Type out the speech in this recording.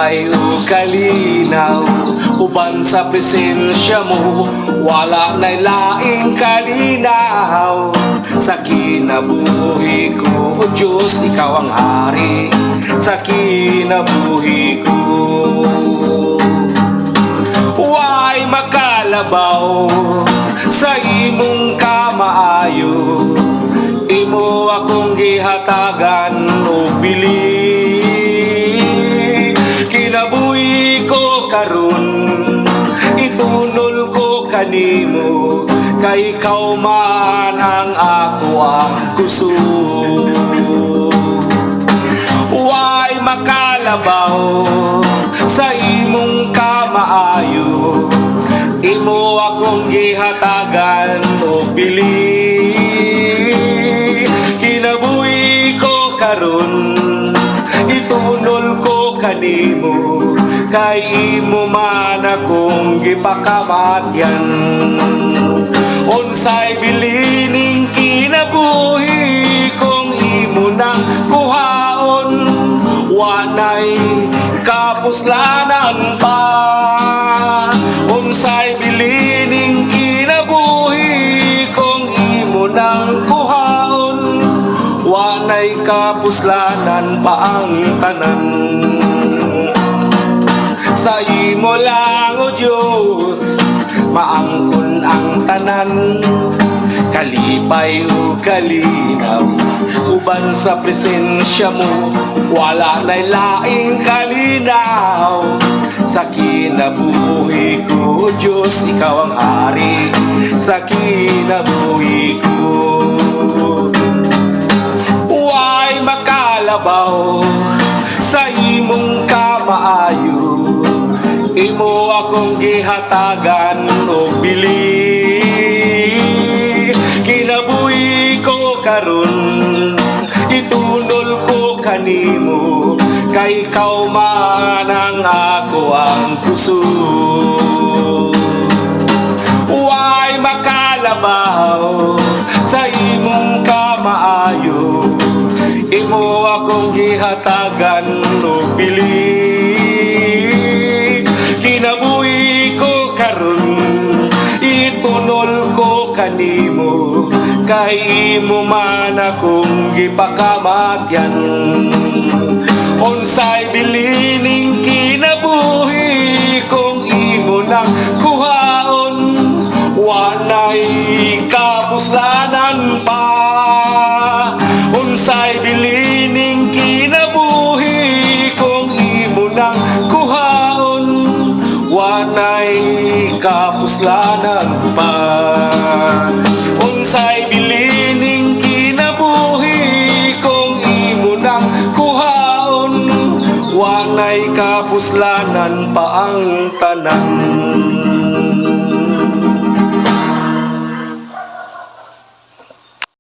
kalipay o kalinaw, uban sa presensya mo, wala na'y laing kalinaw. Sa kinabuhi ko, O Diyos, ikaw ang hari. Sa kinabuhi ko, huwag makalabaw sa imong kamaayo. Imo akong gihatagan o bili. Kinabuhi ko karon, itunol ko kanimo, kay ikaw man ang ako ang kusog. Huwag makalabaw sa imong kamaayo. Imo akong gihatagan o bili. Kinabuhi ko karon, itunol ko kanimo, kay imo man akong gipakamatyan. Unsay bilining kinabuhi kung imo nang kuhaon, wanay kapuslanan pa. Unsay bilining kinabuhi kung imo nang kuhaon, wanay kapuslanan pa ang tanan. Sa imo lang, O Diyos, maangkon ang tanan. Kalipay o kalinaw, uban sa presensya mo, wala na'y laing kalinaw. Sa kinabuhi ko, O Diyos, ikaw ang hari. Sa kinabuhi ko, huwag makalabaw sa imong kamaayo. Imo akong gihatagan o bili. Kinabuhi ko karon, itunol ko kanimo, kay ikaw man ang ako ang kusog. Huwag makalabaw sa imong kamaayo. Imo akong gihatagan o bili. Kinabuhi ko karon, itunol ko kanimo, kay imo man akong gipakamatyan. Unsay bilining kinabuhi kung imo nang kuhaon, wanay kapuslanan pa. Unsay bilining kinabuhi kung imo nang kuhaon, wanay kapuslanan pa. Unsay bilining kinabuhi kung imo nang kuhaon, wanay kapuslanan pa ang tanan.